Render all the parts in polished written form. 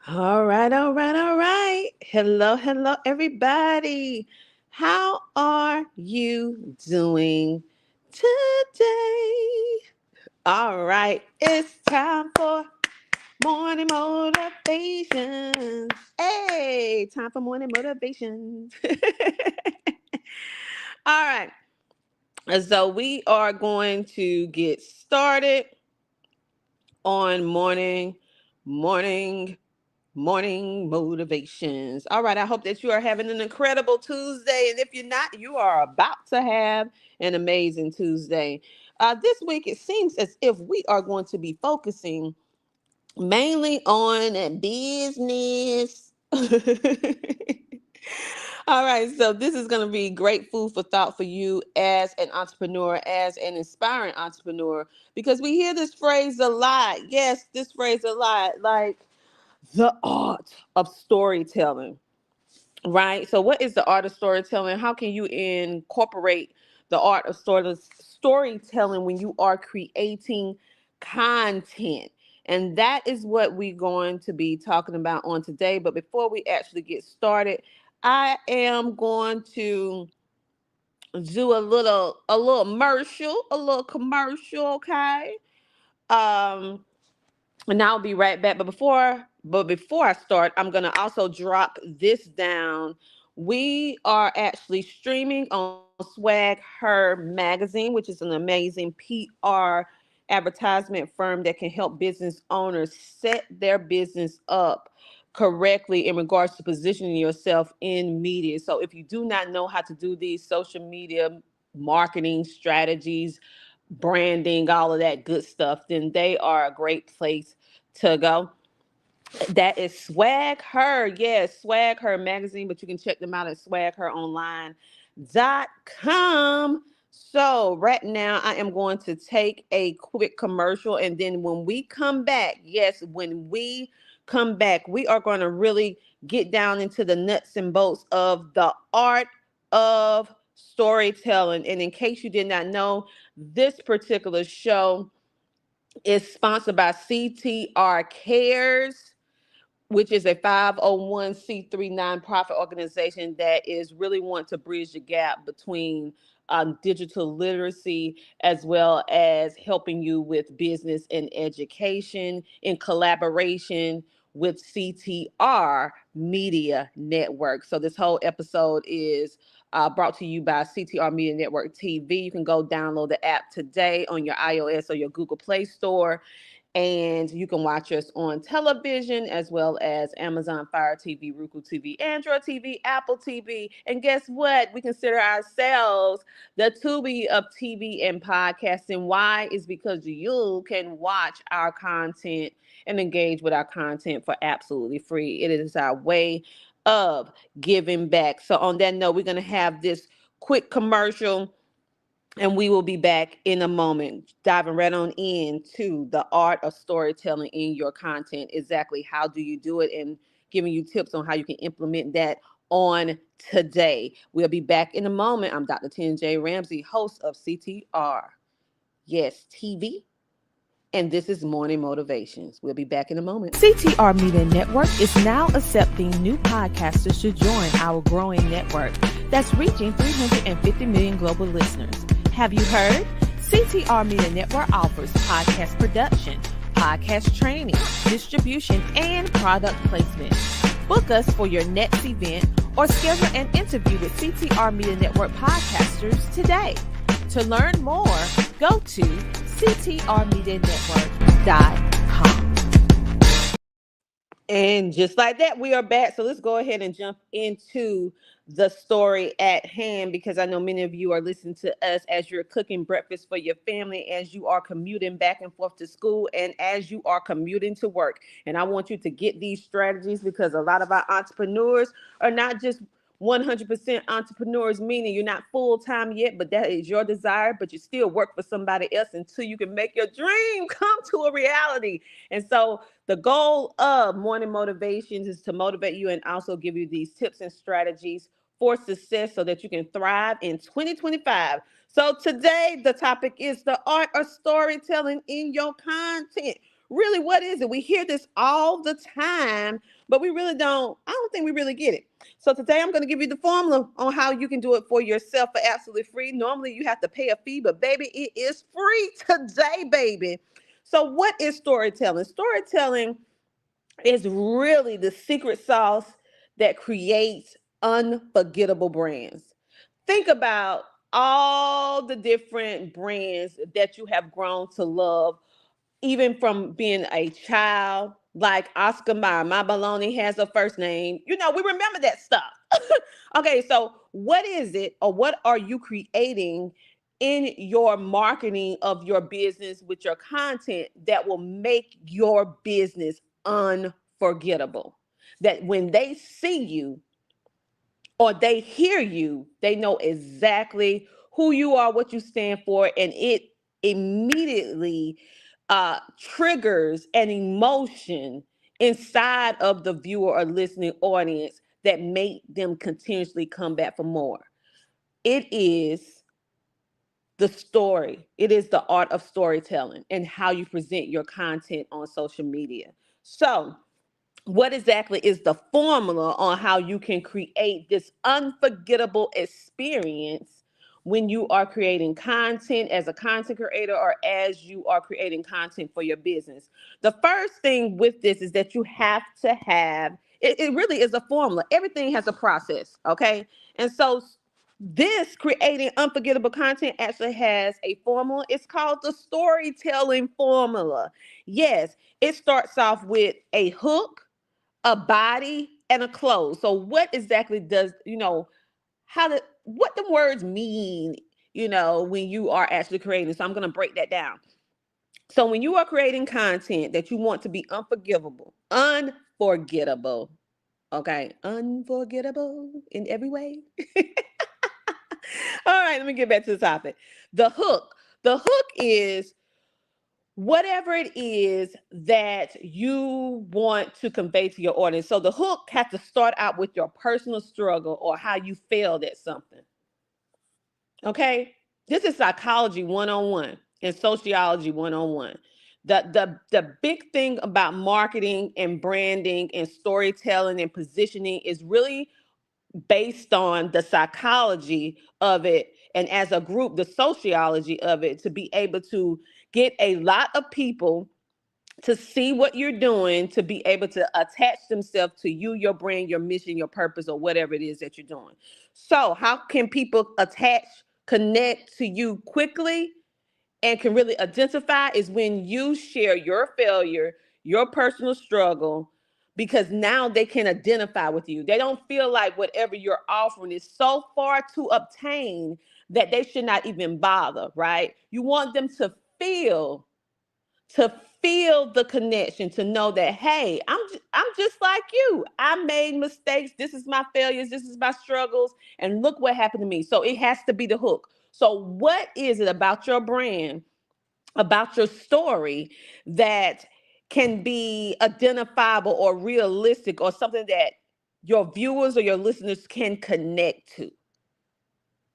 All right, all right, all right. Hello, everybody. How are you doing today? All right, it's time for morning motivations. Hey, time for morning motivations. All right, so we are going to get started on morning morning motivations. All right, I hope that you are having an incredible Tuesday. And if you're not, you are about to have an amazing Tuesday. This week, it seems as if we are going to be focusing mainly on business. All right, so this is going to be great food for thought for you as an entrepreneur, as an inspiring entrepreneur, because we hear this phrase a lot. Yes, this phrase a lot, like the art of storytelling, right? So, what is the art of storytelling? How can you incorporate the art of storytelling when you are creating content? And that is what we're going to be talking about on today. But before we actually get started, I am going to do a little commercial, okay? Um, and I'll be right back. But before I start, I'm gonna also drop this down. We are actually streaming on Swag Her magazine, which is an amazing PR advertisement firm that can help business owners set their business up correctly in regards to positioning yourself in media. So if you do not know how to do these social media marketing strategies, branding, all of that good stuff, then they are a great place to go. That is Swag Her. Yes, Swag Her magazine, but you can check them out at swagheronline.com. So, right now, I am going to take a quick commercial. And then when we come back, yes, when we come back, we are going to really get down into the nuts and bolts of the art of storytelling. And in case you did not know, this particular show is sponsored by CTR Cares, which is a 501c3 nonprofit organization that is really want to bridge the gap between digital literacy as well as helping you with business and education in collaboration with CTR Media Network. So this whole episode is brought to you by CTR Media Network TV. You can go download the app today on your iOS or your Google Play Store, and you can watch us on television as well as Amazon Fire TV, Roku TV, Android TV, Apple TV. And guess what? We consider ourselves the Tubi of TV and podcasting. Why? Is because you can watch our content and engage with our content for absolutely free. It is our way of giving back. So, on that note, we're going to have this quick commercial, and we will be back in a moment, diving right on into the art of storytelling in your content. Exactly how do you do it, and giving you tips on how you can implement that on today. We'll be back in a moment. I'm Dr. J. Ramsey, host of CTR, yes, TV, and this is Morning Motivations. We'll be back in a moment. CTR Media Network is now accepting new podcasters to join our growing network that's reaching 350 million global listeners. Have you heard? CTR Media Network offers podcast production, podcast training, distribution, and product placement. Book us for your next event or schedule an interview with CTR Media Network podcasters today. To learn more, go to ctrmedianetwork.com. And just like that, we are back. So let's go ahead and jump into the story at hand, because I know many of you are listening to us as you're cooking breakfast for your family, as you are commuting back and forth to school, and as you are commuting to work. And I want you to get these strategies, because a lot of our entrepreneurs are not just 100% entrepreneurs, meaning you're not full time yet, but that is your desire, but you still work for somebody else until you can make your dream come to a reality. And so the goal of Morning Motivations is to motivate you and also give you these tips and strategies for success so that you can thrive in 2025. So today, the topic is the art of storytelling in your content. really, what is it? We hear this all the time, but we really don't, I don't think we really get it. So today I'm going to give you the formula on how you can do it for yourself for absolutely free. Normally you have to pay a fee, but baby, it is free today, baby. So what is storytelling? Storytelling is really the secret sauce that creates unforgettable brands. Think about all the different brands that you have grown to love, even from being a child, like Oscar Mayer. My baloney has a first name. We remember that stuff. Okay, so what is it, or what are you creating in your marketing of your business with your content that will make your business unforgettable? That when they see you, or they hear you, they know exactly who you are, what you stand for, and it immediately triggers an emotion inside of the viewer or listening audience that make them continuously come back for more. It is the story. It is the art of storytelling and how you present your content on social media. So, what exactly is the formula on how you can create this unforgettable experience when you are creating content as a content creator, or as you are creating content for your business? The first thing with this is that you have to have it really is a formula. Everything has a process, okay? And so this creating unforgettable content actually has a formula. It's called the storytelling formula. Yes, it starts off with a hook, a body, and a close. So what exactly does, what the words mean, when you are actually creating? So I'm going to break that down. So when you are creating content that you want to be unforgettable, okay, unforgettable in every way. All right, let me get back to the topic. The hook. The hook is whatever it is that you want to convey to your audience. So the hook has to start out with your personal struggle or how you failed at something. Okay? This is psychology 101 and sociology 101. The big thing about marketing and branding and storytelling and positioning is really based on the psychology of it, and as a group the sociology of it, to be able to get a lot of people to see what you're doing, to be able to attach themselves to you, your brand, your mission, your purpose, or whatever it is that you're doing. So how can people connect to you quickly and can really identify is when you share your failure, your personal struggle, because now they can identify with you. They don't feel like whatever you're offering is so far to obtain that they should not even bother, right? You want them feel to feel the connection, to know that, hey, I'm just like you. I made mistakes. This is my failures. This is my struggles. And look what happened to me. So it has to be the hook. So what is it about your brand, about your story, that can be identifiable or realistic, or something that your viewers or your listeners can connect to?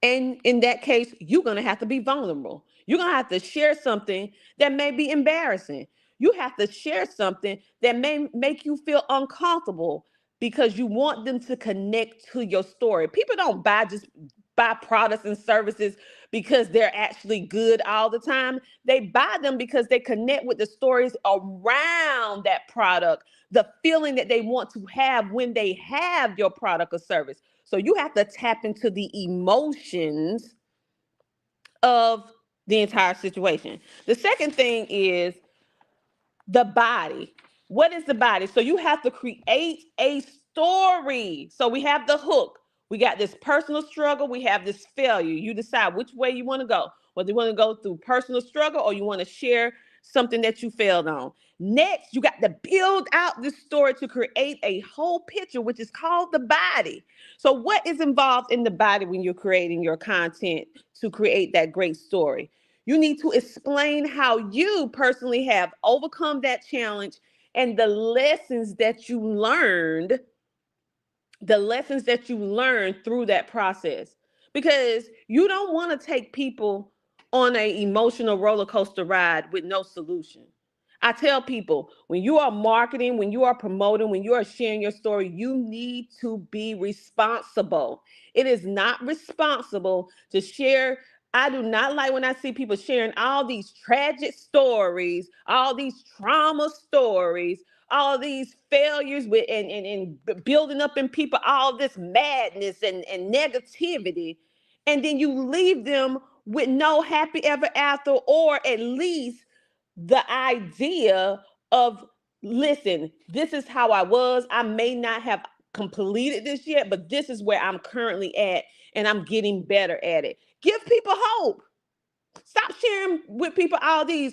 And in that case, you're going to have to be vulnerable. You're going to have to share something that may be embarrassing. You have to share something that may make you feel uncomfortable, because you want them to connect to your story. People don't buy products and services because they're actually good all the time. They buy them because they connect with the stories around that product, the feeling that they want to have when they have your product or service. So you have to tap into the emotions of the entire situation. The second thing is the body. What is the body? So you have to create a story. So we have the hook. We got this personal struggle. We have this failure. You decide which way you want to go. Whether you want to go through personal struggle or you want to share something that you failed on. Next, you got to build out this story to create a whole picture, which is called the body. So what is involved in the body when you're creating your content to create that great story? You need to explain how you personally have overcome that challenge and the lessons that you learned through that process. Because you don't want to take people on an emotional roller coaster ride with no solution. I tell people, when you are marketing, when you are promoting, when you are sharing your story, you need to be responsible. It is not responsible to share. I do not like when I see people sharing all these tragic stories, all these trauma stories, all these failures with and building up in people all this madness and negativity. And then you leave them with no happy ever after, or at least the idea of, listen, this is how I was. I may not have completed this yet, but this is where I'm currently at, and I'm getting better at it. Give people hope. Stop sharing with people all these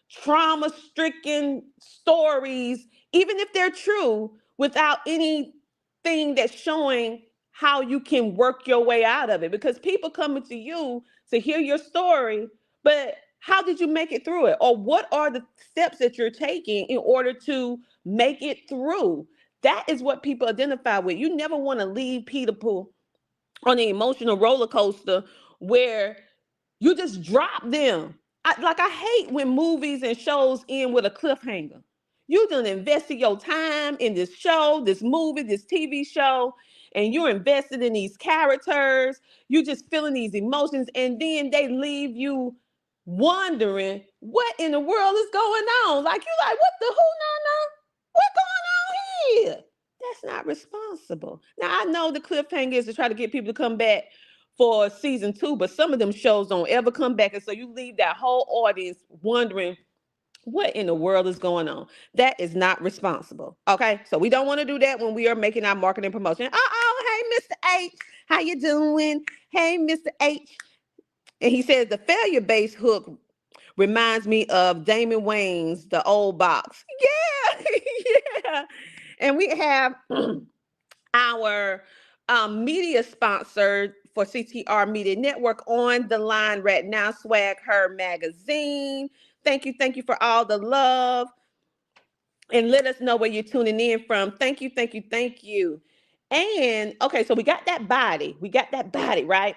trauma stricken stories, even if they're true, without anything that's showing how you can work your way out of it. Because people coming to you to hear your story, but how did you make it through it? Or what are the steps that you're taking in order to make it through? That is what people identify with. You never want to leave people on the emotional roller coaster where you just drop them. I hate when movies and shows end with a cliffhanger. You done invested your time in this show, this movie, this TV show, and you're invested in these characters. You just feeling these emotions, and then they leave you wondering what in the world is going on. Like you like, what the who? No, what going on here? That's not responsible. Now I know the cliffhanger is to try to get people to come back for season two, but some of them shows don't ever come back. And so you leave that whole audience wondering what in the world is going on. That is not responsible. Okay. So we don't want to do that when we are making our marketing promotion. Hey, Mr. H, how you doing? Hey, Mr. H. And he says the failure based hook reminds me of Damon Wayne's The Old Box. Yeah. Yeah. And we have our media sponsor for CTR Media Network on the line right now, Swag Her Magazine. Thank you for all the love. And let us know where you're tuning in from. Thank you, thank you, thank you. And okay, so we got that body. We got that body, right?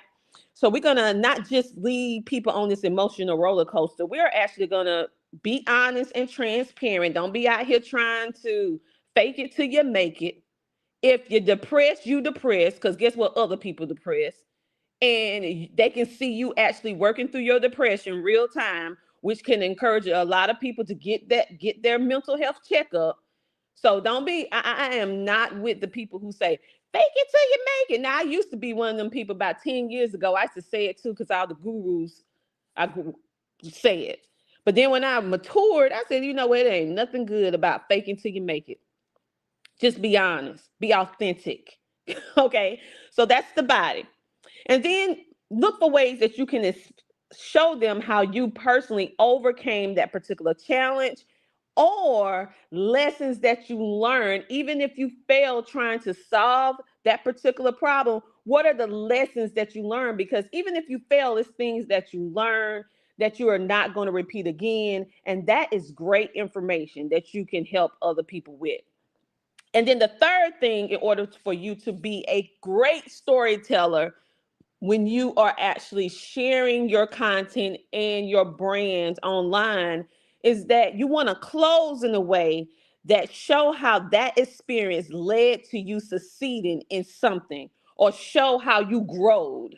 So we're gonna not just lead people on this emotional roller coaster. We're actually gonna be honest and transparent. Don't be out here trying to fake it till you make it. If you're depressed, you depressed, because guess what? Other people depressed. And they can see you actually working through your depression real time, which can encourage a lot of people to get their mental health checkup. So don't be, I am not with the people who say, fake it till you make it. Now, I used to be one of them people about 10 years ago. I used to say it too, because all the gurus, I say it. But then when I matured, I said, you know what? It ain't nothing good about faking till you make it. Just be honest, be authentic. Okay. So that's the body. And then look for ways that you can show them how you personally overcame that particular challenge, or lessons that you learned, even if you failed trying to solve that particular problem. What are the lessons that you learned? Because even if you fail, it's things that you learn that you are not going to repeat again. And that is great information that you can help other people with. And then the third thing, in order for you to be a great storyteller, when you are actually sharing your content and your brands online, is that you want to close in a way that show how that experience led to you succeeding in something, or show how you growed.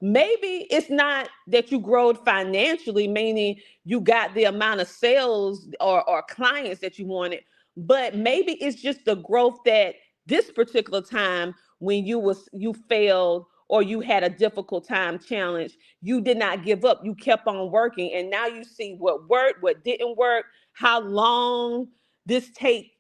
Maybe it's not that you growed financially, meaning you got the amount of sales or clients that you wanted, but maybe it's just the growth that this particular time when you failed, or you had a difficult time challenge, you did not give up. You kept on working, and now you see what worked, what didn't work, how long this take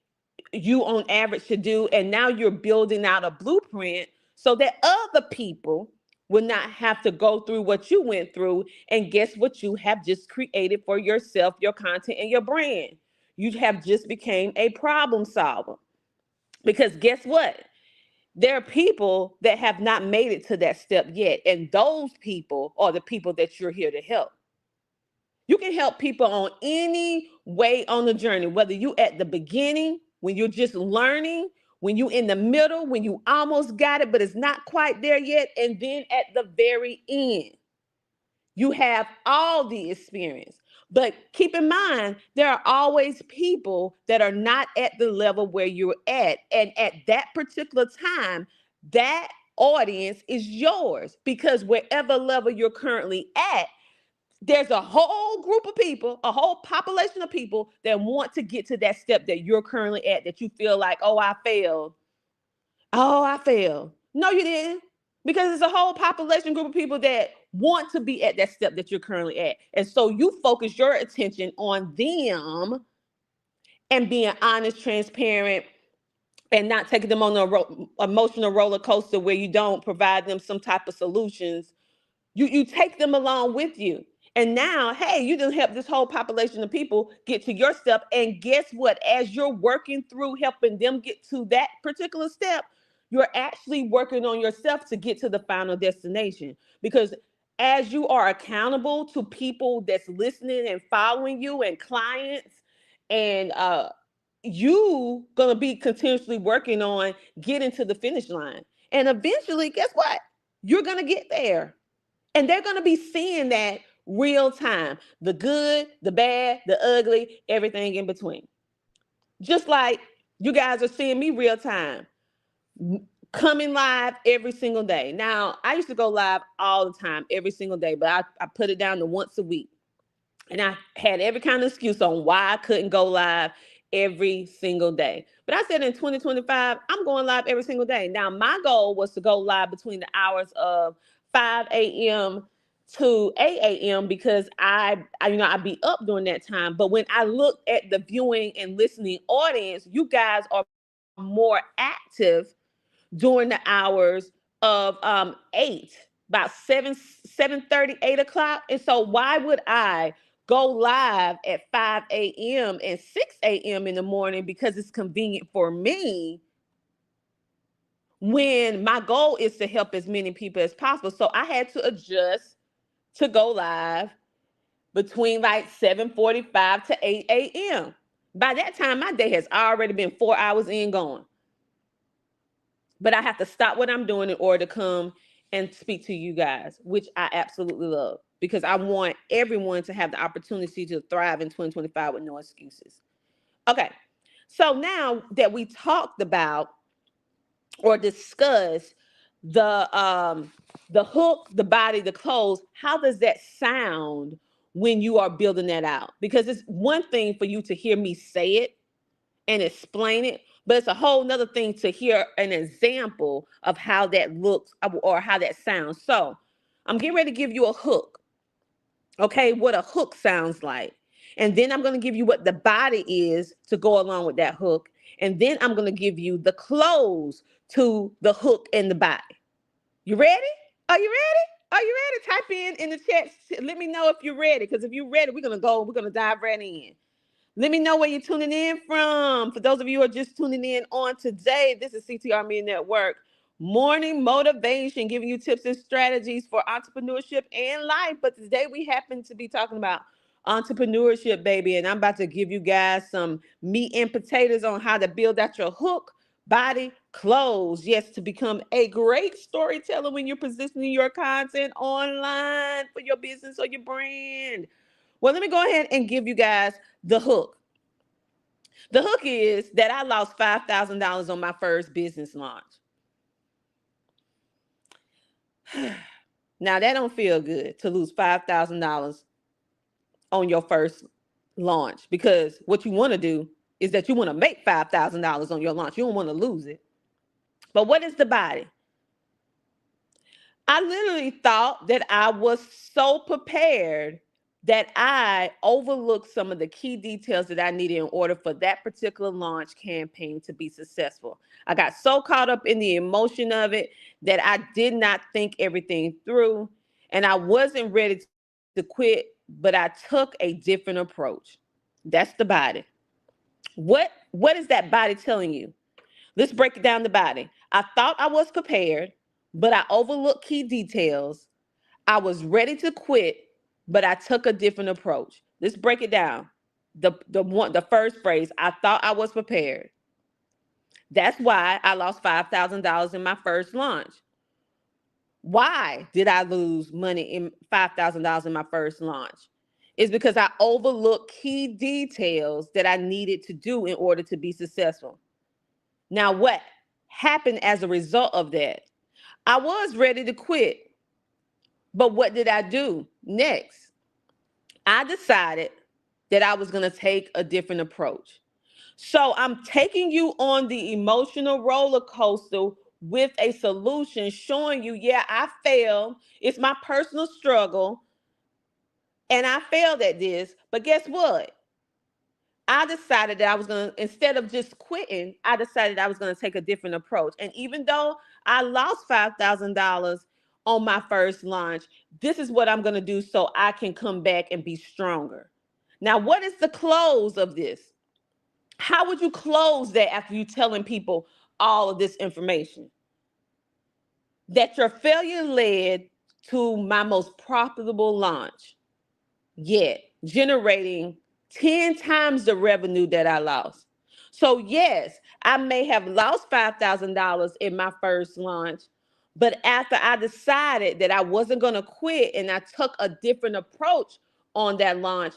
you on average to do, and now you're building out a blueprint so that other people will not have to go through what you went through. And guess what? You have just created for yourself, your content and your brand. You have just became a problem solver, because guess what? There are people that have not made it to that step yet, and those people are the people that you're here to help. You can help people on any way on the journey, whether you at the beginning, when you're just learning, when you in the middle, when you almost got it, but it's not quite there yet, and then at the very end. You have all the experience. But keep in mind, there are always people that are not at the level where you're at. And at that particular time, that audience is yours because wherever level you're currently at, there's a whole group of people, a whole population of people that want to get to that step that you're currently at, that you feel like, oh, I failed. Oh, I failed. No, you didn't. Because it's a whole population group of people that want to be at that step that you're currently at. And so you focus your attention on them and being honest, transparent, and not taking them on a emotional roller coaster where you don't provide them some type of solutions. You take them along with you. And now, hey, you done help this whole population of people get to your step. And guess what? As you're working through helping them get to that particular step, you're actually working on yourself to get to the final destination. Because as you are accountable to people that's listening and following you and clients, and you gonna be continuously working on getting to the finish line. And eventually, guess what? You're gonna get there. And they're going to be seeing that real time, the good, the bad, the ugly, everything in between. Just like you guys are seeing me real time, coming live every single day. Now, I used to go live all the time, every single day, but I put it down to once a week. And I had every kind of excuse on why I couldn't go live every single day. But I said in 2025, I'm going live every single day. Now, my goal was to go live between the hours of 5 a.m. to 8 a.m. because I'd be up during that time. But when I look at the viewing and listening audience, you guys are more active during the hours of 8, about 7:30, 8 o'clock. And so why would I go live at 5 a.m. and 6 a.m. in the morning because it's convenient for me when my goal is to help as many people as possible? So I had to adjust to go live between like 7:45 to 8 a.m. By that time, my day has already been 4 hours in gone. But I have to stop what I'm doing in order to come and speak to you guys, which I absolutely love because I want everyone to have the opportunity to thrive in 2025 with no excuses. Okay, so now that we talked about or discussed the hook, the body, the clothes, how does that sound when you are building that out? Because it's one thing for you to hear me say it and explain it, but it's a whole nother thing to hear an example of how that looks or how that sounds. So I'm getting ready to give you a hook, okay, what a hook sounds like. And then I'm going to give you what the body is to go along with that hook. And then I'm going to give you the clothes to the hook and the body. You ready? Are you ready? Are you ready? Type in the chat. Let me know if you're ready. Because if you're ready, we're going to dive right in. Let me know where you're tuning in from. For those of you who are just tuning in on today, this is CTR Media Network Morning Motivation, giving you tips and strategies for entrepreneurship and life. But today we happen to be talking about entrepreneurship, baby. And I'm about to give you guys some meat and potatoes on how to build out your hook, body, clothes. Yes, to become a great storyteller when you're positioning your content online for your business or your brand. Well, let me go ahead and give you guys the hook. The hook is that I lost $5,000 on my first business launch. Now, that don't feel good to lose $5,000 on your first launch, because what you want to do is that you want to make $5,000 on your launch. You don't want to lose it. But what is the body? I literally thought that I was so prepared that I overlooked some of the key details that I needed in order for that particular launch campaign to be successful. I got so caught up in the emotion of it that I did not think everything through, and I wasn't ready to quit, but I took a different approach. That's the body. What is that body telling you? Let's break it down the body. I thought I was prepared, but I overlooked key details. I was ready to quit, but I took a different approach. Let's break it down. The first phrase, I thought I was prepared. That's why I lost $5,000 in my first launch. Why did I lose money in $5,000 in my first launch? Is because I overlooked key details that I needed to do in order to be successful. Now, what happened as a result of that? I was ready to quit, but what did I do next? I decided that I was going to take a different approach. So I'm taking you on the emotional roller coaster with a solution, showing you, yeah, I failed. It's my personal struggle, and I failed at this. But guess what? I decided that I was going to, instead of just quitting, I decided I was going to take a different approach. And even though I lost $5,000 on my first launch, this is what I'm going to do so I can come back and be stronger. Now, what is the close of this? How would you close that after you telling people all of this information? That your failure led to my most profitable launch yet, generating 10 times the revenue that I lost. So, yes, I may have lost $5,000 in my first launch, but after I decided that I wasn't going to quit and I took a different approach on that launch,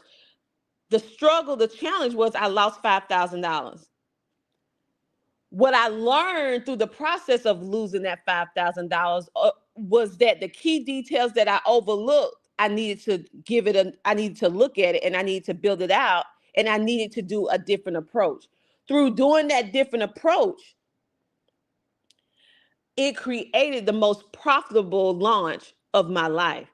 the struggle, the challenge was I lost $5,000. What I learned through the process of losing that $5,000 was that the key details that I overlooked, I needed to I needed to look at it and I needed to build it out and I needed to do a different approach. Through doing that different approach, it created the most profitable launch of my life,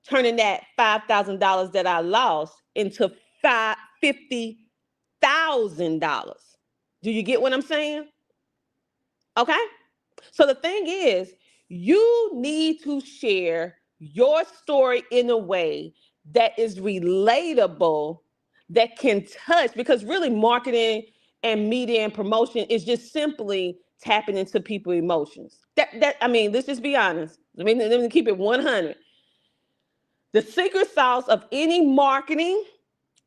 turning that $5,000 that I lost into $50,000. Do you get what I'm saying? Okay. So the thing is, you need to share your story in a way that is relatable, that can touch, because really marketing and media and promotion is just simply tapping into people's emotions. That I mean, let's just be honest. Let me keep it 100. The secret sauce of any marketing,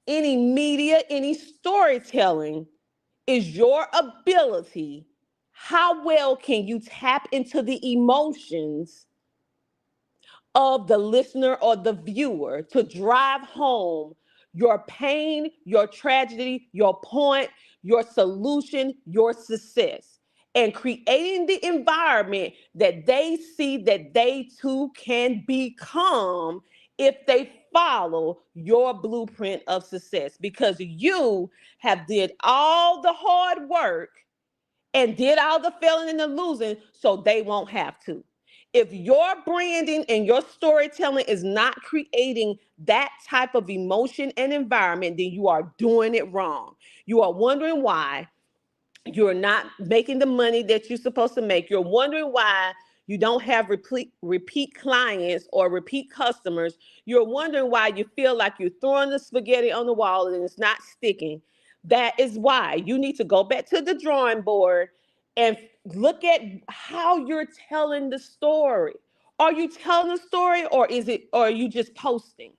any media, any storytelling is your ability. How well can you tap into the emotions of the listener or the viewer to drive home your pain, your tragedy, your point, your solution, your success, and creating the environment that they see that they too can become if they follow your blueprint of success, because you have did all the hard work and did all the failing and the losing so they won't have to. If your branding and your storytelling is not creating that type of emotion and environment, then you are doing it wrong. You are wondering why you're not making the money that you're supposed to make. You're wondering why you don't have repeat clients or repeat customers. You're wondering why you feel like you're throwing the spaghetti on the wall and it's not sticking. That is why you need to go back to the drawing board and look at how you're telling the story. Are you telling the story, or are you just posting?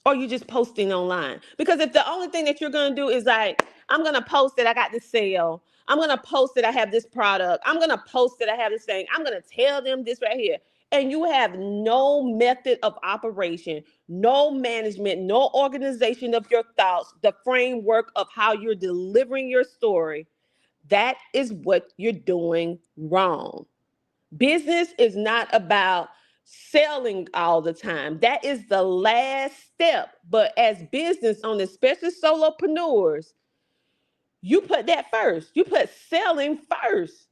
Or you just posting online? Because if the only thing that you're going to do is like, I'm going to post that I got this sale, I'm going to post that I have this product, I'm going to post that I have this thing, I'm going to tell them this right here, and you have no method of operation, no management, no organization of your thoughts, the framework of how you're delivering your story, that is what you're doing wrong. Business is not about selling all the time. That is the last step. But as business owners, especially solopreneurs, you put that first. You put selling first.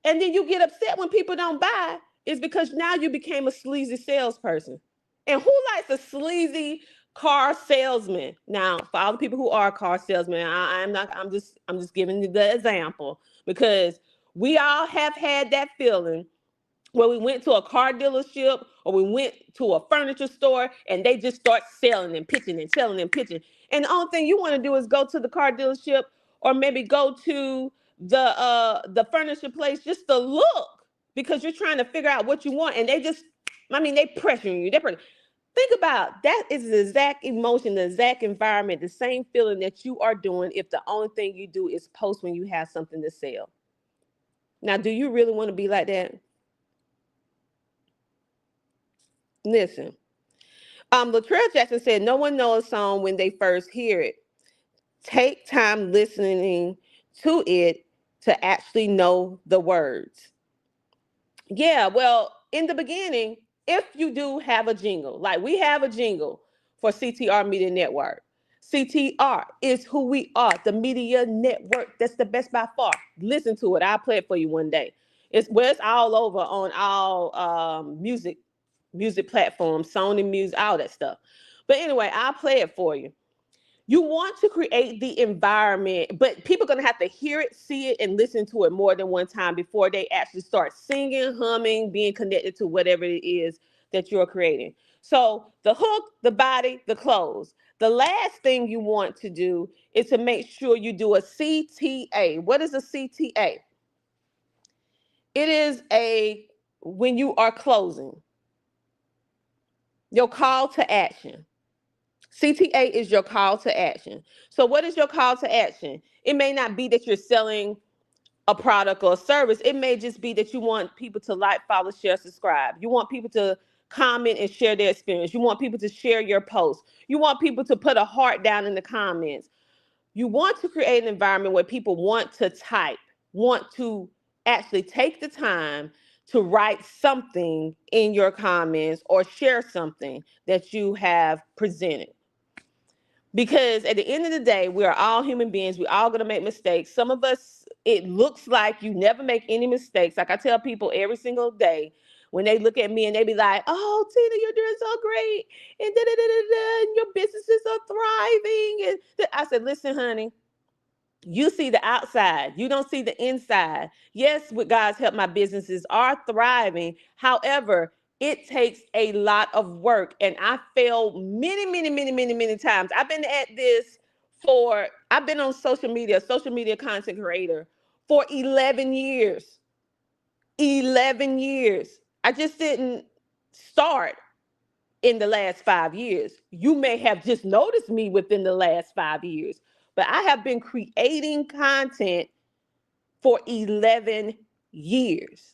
And then you get upset when people don't buy. It's because now you became a sleazy salesperson. And who likes a sleazy car salesman? Now, for all the people who are car salesmen, I'm not. I'm just giving you the example, because we all have had that feeling where we went to a car dealership or we went to a furniture store and they just start selling and pitching and selling and pitching. And the only thing you want to do is go to the car dealership or maybe go to the furniture place just to look, because you're trying to figure out what you want, and they just, I mean, they pressuring you. Think about that, is the exact emotion, the exact environment, the same feeling that you are doing if the only thing you do is post when you have something to sell. Now, do you really want to be like that? Listen, Latrell Jackson said, "No one knows a song when they first hear it. Take time listening to it to actually know the words." Yeah, well, in the beginning, if you do have a jingle, like we have a jingle for CTR Media Network. CTR is who we are, the media network. That's the best by far. Listen to it. I'll play it for you one day. It's all over on all music platforms, Sony Music, all that stuff. But anyway, I'll play it for you. You want to create the environment, but people are going to have to hear it, see it, and listen to it more than one time before they actually start singing, humming, being connected to whatever it is that you're creating. So the hook, the body, the close. The last thing you want to do is to make sure you do a CTA. What is a CTA? It is a when you are closing, your call to action. CTA is your call to action. So, what is your call to action? It may not be that you're selling a product or a service. It may just be that you want people to like, follow, share, subscribe. You want people to comment and share their experience. You want people to share your post. You want people to put a heart down in the comments. You want to create an environment where people want to type, want to actually take the time to write something in your comments or share something that you have presented. Because at the end of the day, we are all human beings. We're all going to make mistakes. Some of us, it looks like you never make any mistakes. Like I tell people every single day when they look at me and they be like, "Oh, Tina, you're doing so great. And, da, da, da, da, da, and your businesses are thriving." And I said, "Listen, honey, you see the outside, you don't see the inside. Yes, with God's help, my businesses are thriving. However, it takes a lot of work, and I failed many, many, many, many, many times. I've been on social media content creator for 11 years. 11 years. I just didn't start in the last 5 years. You may have just noticed me within the last 5 years, but I have been creating content for 11 years.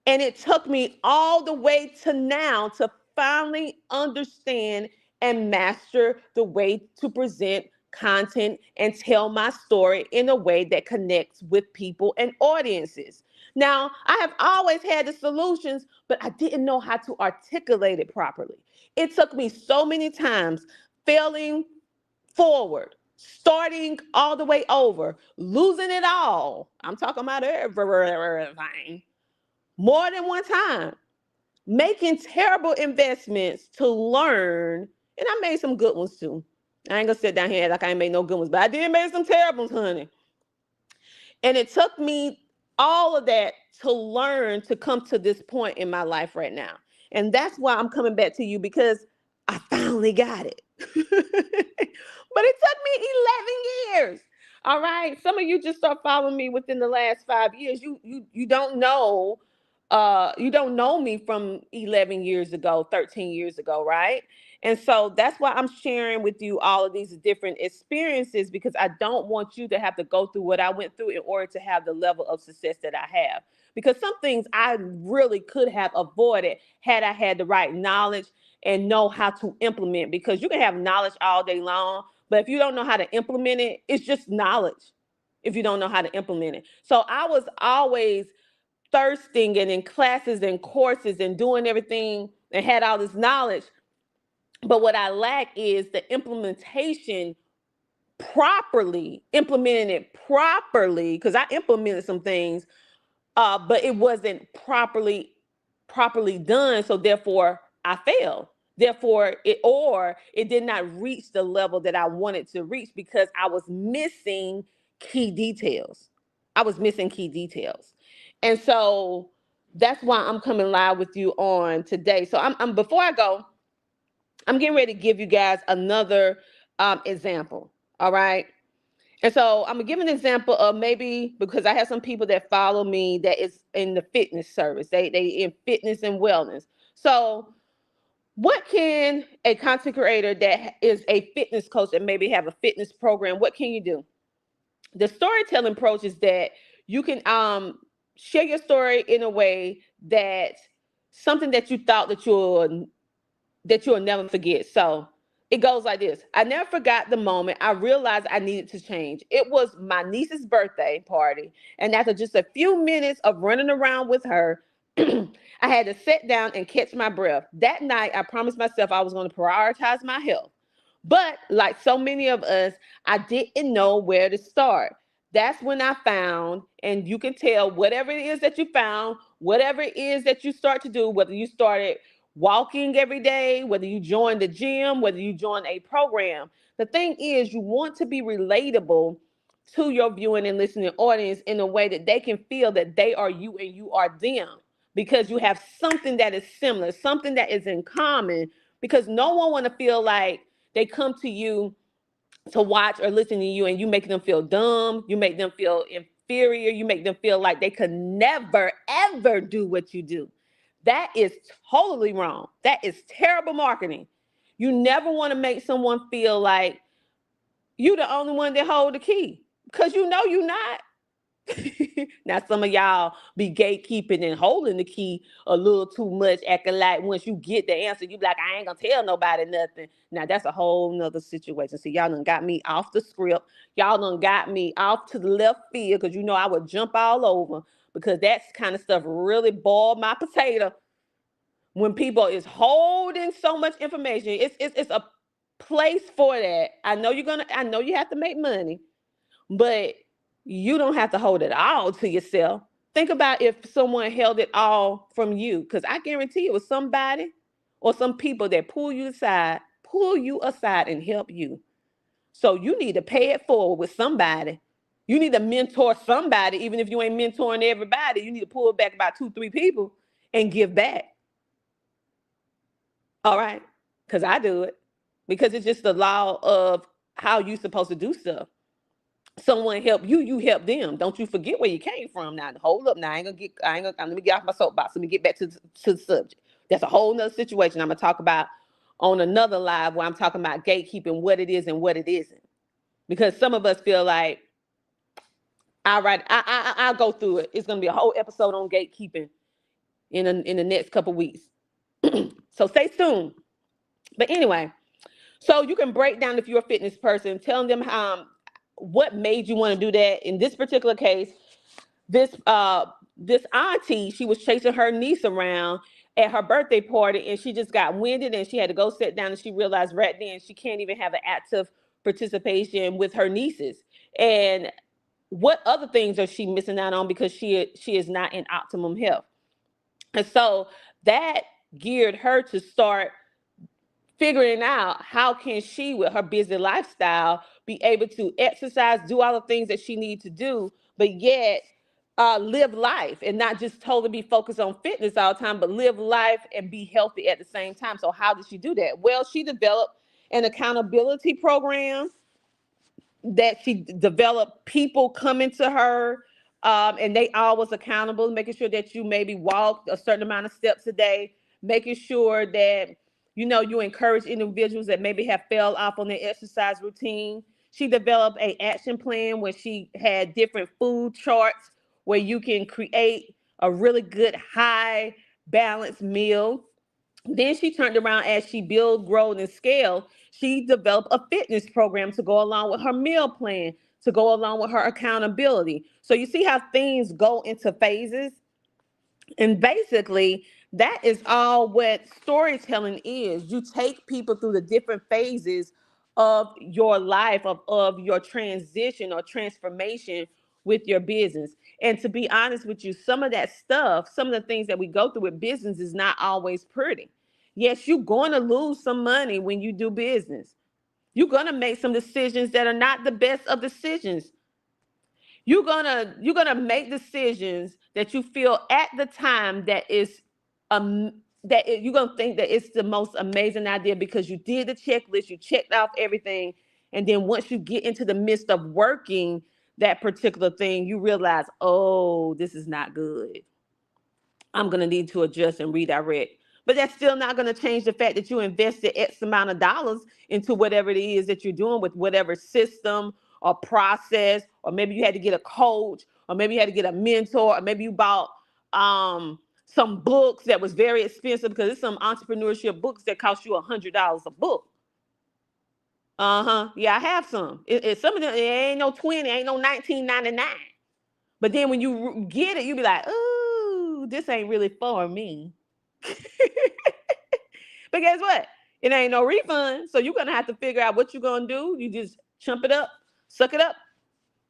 And it took me all the way to now to finally understand and master the way to present content and tell my story in a way that connects with people and audiences. Now, I have always had the solutions, but I didn't know how to articulate it properly. It took me so many times failing forward, starting all the way over, losing it all. I'm talking about everything more than one time, making terrible investments to learn. And I made some good ones too. I ain't gonna sit down here like I ain't made no good ones, but I did make some terrible ones, honey. And it took me all of that to learn to come to this point in my life right now. And that's why I'm coming back to you, because I finally got it. But it took me 11 years. All right. Some of you just start following me within the last 5 years. You don't know me from 11 years ago, 13 years ago, right? And so that's why I'm sharing with you all of these different experiences, because I don't want you to have to go through what I went through in order to have the level of success that I have. Because some things I really could have avoided had I had the right knowledge and know how to implement. Because you can have knowledge all day long, but if you don't know how to implement it, it's just knowledge if you don't know how to implement it. So I was always thirsting and in classes and courses and doing everything and had all this knowledge. But what I lack is the implementation properly, implementing it properly, because I implemented some things, but it wasn't properly done. So therefore, I failed. Therefore, it did not reach the level that I wanted to reach because I was missing key details. I was missing key details, and so that's why I'm coming live with you on today. So I'm before I go, I'm getting ready to give you guys another example. All right. And so I'm gonna give an example of, maybe because I have some people that follow me that is in the fitness service. They in fitness and wellness. So what can a content creator that is a fitness coach and maybe have a fitness program, what can you do? The storytelling approach is that you can share your story in a way that something that you thought that that you'll never forget. So it goes like this. I never forgot the moment I realized I needed to change. It was my niece's birthday party. And after just a few minutes of running around with her, I had to sit down and catch my breath. That night, I promised myself I was going to prioritize my health. But like so many of us, I didn't know where to start. That's when I found, and you can tell whatever it is that you found, whatever it is that you start to do, whether you started walking every day, whether you join the gym, whether you join a program. The thing is, you want to be relatable to your viewing and listening audience in a way that they can feel that they are you and you are them, because you have something that is similar, something that is in common, because no one want to feel like they come to you to watch or listen to you and you make them feel dumb, you make them feel inferior, you make them feel like they could never ever do what you do. That is totally wrong. That is terrible marketing. You never want to make someone feel like you the only one that hold the key, because you know you're not. Now some of y'all be gatekeeping and holding the key a little too much, acting like once you get the answer, you be like, I ain't gonna tell nobody nothing. Now that's a whole nother situation. See, y'all done got me off the script. Y'all done got me off to the left field, because you know I would jump all over, because that's kind of stuff really boiled my potato. When people is holding so much information, it's a place for that. I know you have to make money, but you don't have to hold it all to yourself. Think about if someone held it all from you, because I guarantee it was somebody or some people that pull you aside and help you. So you need to pay it forward with somebody. You need to mentor somebody, even if you ain't mentoring everybody. You need to pull back about 2, 3 people and give back. All right, because I do it, because it's just the law of how you supposed to do stuff. Someone help you, you help them. Don't you forget where you came from. Now, hold up. Now, I ain't gonna, let me get off my soapbox. Let me get back to the subject. That's a whole nother situation I'm gonna talk about on another live, where I'm talking about gatekeeping, what it is and what it isn't. Because some of us feel like, all right, I'll go through it. It's gonna be a whole episode on gatekeeping in the next couple weeks. So stay tuned. But anyway, so you can break down, if you're a fitness person, telling them what made you want to do that. In this particular case, this auntie, she was chasing her niece around at her birthday party, and she just got winded, and she had to go sit down, and she realized right then she can't even have an active participation with her nieces. And what other things are she missing out on because she is not in optimum health? And so that geared her to start figuring out how can she, with her busy lifestyle, be able to exercise, do all the things that she needs to do, but yet live life, and not just totally be focused on fitness all the time, but live life and be healthy at the same time. So how did she do that? Well, she developed an accountability program, that she developed people coming to her, and they all was accountable, making sure that you maybe walk a certain amount of steps a day, making sure that you encourage individuals that maybe have fell off on their exercise routine. She developed a action plan where she had different food charts where you can create a really good high balanced meal. Then she turned around, as she built, growed, and scaled. She developed a fitness program to go along with her meal plan, to go along with her accountability. So you see how things go into phases? And basically, that is all what storytelling is. You take people through the different phases of your life, of your transition or transformation with your business. And to be honest with you, some of that stuff, some of the things that we go through with business is not always pretty. Yes, you're going to lose some money when you do business. You're going to make some decisions that are not the best of decisions. You're gonna make decisions that you feel at the time that is you're gonna think that it's the most amazing idea, because you did the checklist, you checked off everything, and then once you get into the midst of working that particular thing, you realize, oh, this is not good. I'm going to need to adjust and redirect. But that's still not going to change the fact that you invested X amount of dollars into whatever it is that you're doing, with whatever system or process, or maybe you had to get a coach, or maybe you had to get a mentor, or maybe you bought some books that was very expensive because it's some entrepreneurship books that cost you $100 a book. Uh-huh. Yeah, I have some. Some of them, it ain't no 20, ain't no 19.99. But then when you get it, you be like, ooh, this ain't really for me. But guess what? It ain't no refund. So you're gonna have to figure out what you're gonna do. You just chump it up, suck it up.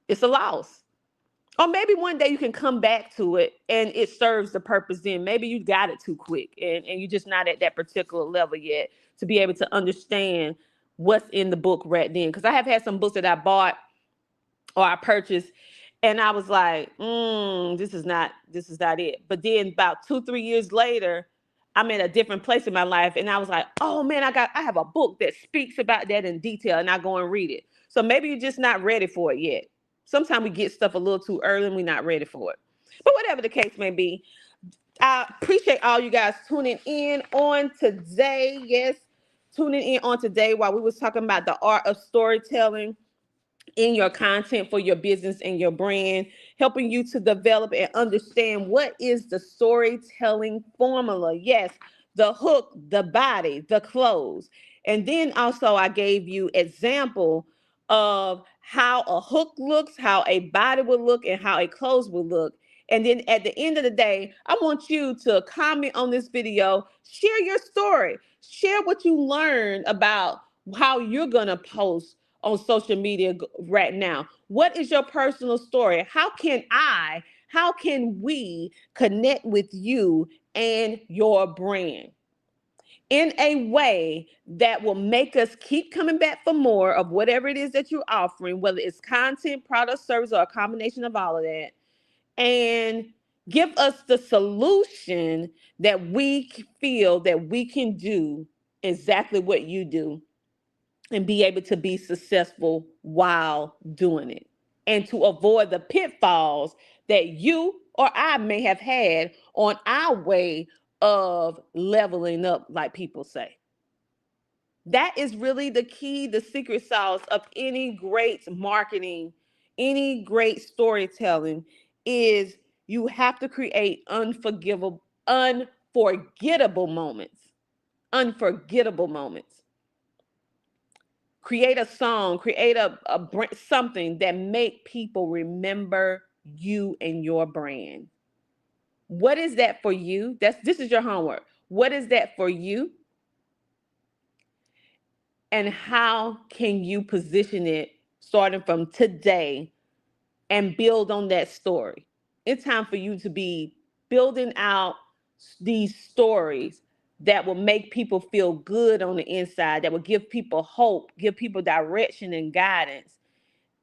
It's a loss. Or maybe one day you can come back to it and it serves the purpose then. Maybe you got it too quick and you're just not at that particular level yet to be able to understand what's in the book right then. Because I have had some books that I bought or I purchased, and I was like, this is not it. But then about 2, 3 years later, I'm in a different place in my life, and I was like, oh man, I have a book that speaks about that in detail, and I go and read it. So maybe you're just not ready for it yet. Sometimes we get stuff a little too early and we're not ready for it. But whatever the case may be, I appreciate all you guys tuning in on today. Yes, tuning in on today while we was talking about the art of storytelling in your content for your business and your brand, helping you to develop and understand what is the storytelling formula. Yes, the hook, the body, the close. And then also I gave you example of how a hook looks, how a body will look, and how a close will look. And then at the end of the day, I want you to comment on this video, share your story, share what you learned about how you're going to post on social media right now. What is your personal story? How can we connect with you and your brand in a way that will make us keep coming back for more of whatever it is that you're offering, whether it's content, product, service, or a combination of all of that, and give us the solution that we feel that we can do exactly what you do and be able to be successful while doing it and to avoid the pitfalls that you or I may have had on our way of leveling up, like people say. That is really the key, the secret sauce of any great marketing, any great storytelling is you have to create unforgettable moments. Unforgettable moments. Create a song, create something that make people remember you and your brand. What is that for you? This is your homework. What is that for you? And how can you position it starting from today and build on that story? It's time for you to be building out these stories that will make people feel good on the inside, that will give people hope, give people direction and guidance,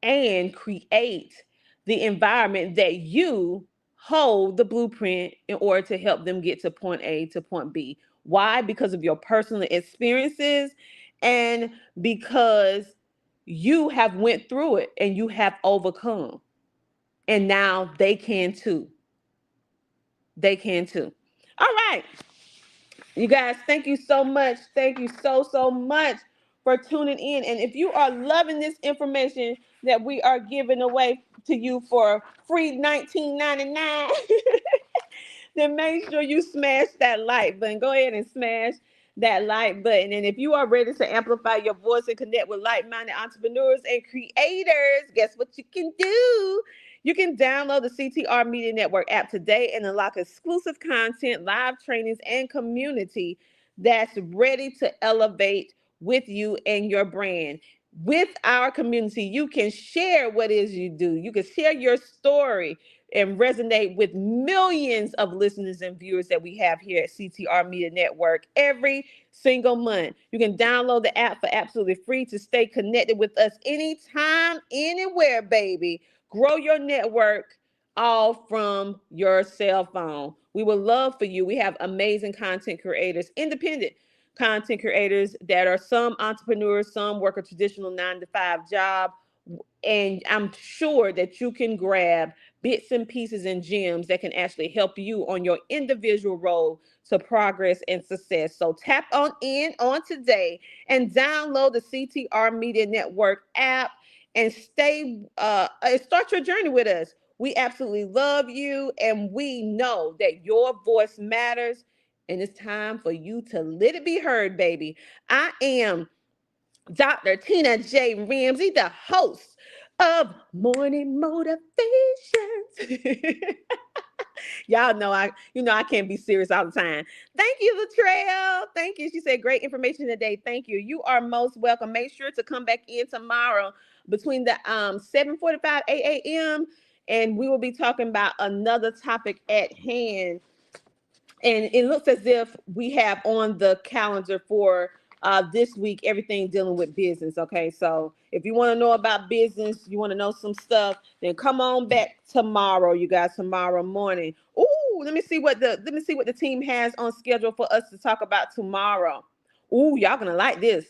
and create the environment that you hold the blueprint in order to help them get to point A to point B. Why? Because of your personal experiences and because you have went through it and you have overcome. And now they can too. They can too. All right. You guys, thank you so much. Thank you so much for tuning in. And if you are loving this information that we are giving away to you for free 19.99, then make sure you smash that like button. Go ahead and smash that like button. And if you are ready to amplify your voice and connect with like-minded entrepreneurs and creators, guess what you can do? You can download the CTR Media Network app today and unlock exclusive content, live trainings, and community that's ready to elevate with you and your brand. With our community, you can share what it is you do. You can share your story and resonate with millions of listeners and viewers that we have here at CTR Media Network every single month. You can download the app for absolutely free to stay connected with us anytime, anywhere, baby. Grow your network all from your cell phone. We would love for you. We have amazing content creators, independent content creators that are some entrepreneurs, some work a traditional 9 to 5 job. And I'm sure that you can grab bits and pieces and gems that can actually help you on your individual road to progress and success. So tap on in on today and download the CTR Media Network app and start your journey with us. We absolutely love you, and we know that your voice matters, and it's time for you to let it be heard, baby. I am Dr. Tina J. Ramsey, the host of Morning Motivations. Y'all know I can't be serious all the time. Thank you, Latrell. Thank you. She said great information today. Thank you. You are most welcome. Make sure to come back in tomorrow between the 7:45 a.m. and we will be talking about another topic at hand, and it looks as if we have on the calendar for this week everything dealing with business. Okay, so if you want to know about business, you want to know some stuff, then come on back tomorrow, you guys. Tomorrow morning. Ooh, let me see what the team has on schedule for us to talk about tomorrow. Ooh, y'all gonna like this.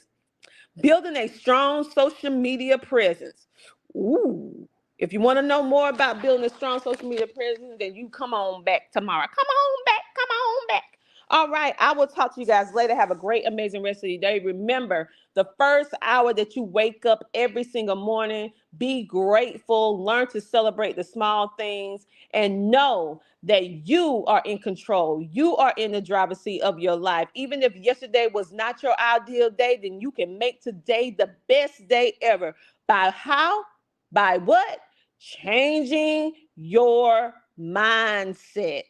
Building a strong social media presence. Ooh. If you want to know more about building a strong social media presence, then you come on back tomorrow. Come on back. Come on back. All right. I will talk to you guys later. Have a great, amazing rest of your day. Remember, the first hour that you wake up every single morning, be grateful, learn to celebrate the small things, and know that you are in control. You are in the driver's seat of your life. Even if yesterday was not your ideal day, then you can make today the best day ever. By how? By what? Changing your mindset.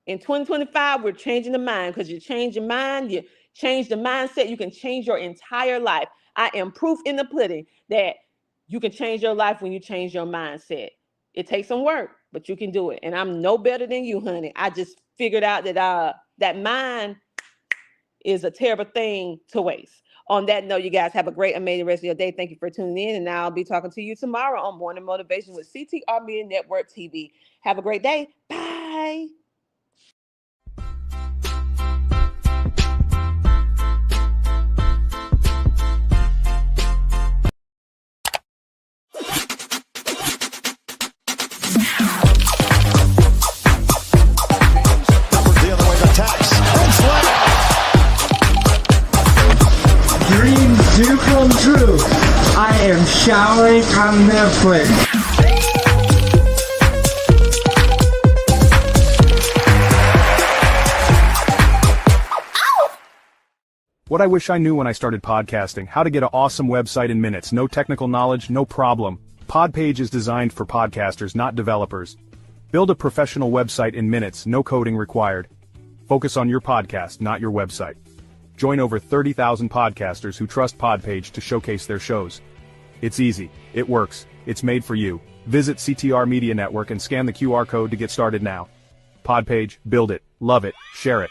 In 2025, we're changing the mind, because you change your mind, you change the mindset, you can change your entire life. I am proof in the pudding that you can change your life when you change your mindset. It takes some work, but you can do it. And I'm no better than you, honey. I just figured out that that mind is a terrible thing to waste. On that note, you guys have a great, amazing rest of your day. Thank you for tuning in. And I'll be talking to you tomorrow on Morning Motivation with CTR Media Network TV. Have a great day. Bye. Dreams do come true. I am showering on Netflix. What I wish I knew when I started podcasting: how to get an awesome website in minutes. No technical knowledge, no problem. Podpage is designed for podcasters, not developers. Build a professional website in minutes, no coding required. Focus on your podcast, not your website. Join over 30,000 podcasters who trust Podpage to showcase their shows. It's easy, it works, it's made for you. Visit CTR Media Network and scan the QR code to get started now. Podpage, build it, love it, share it.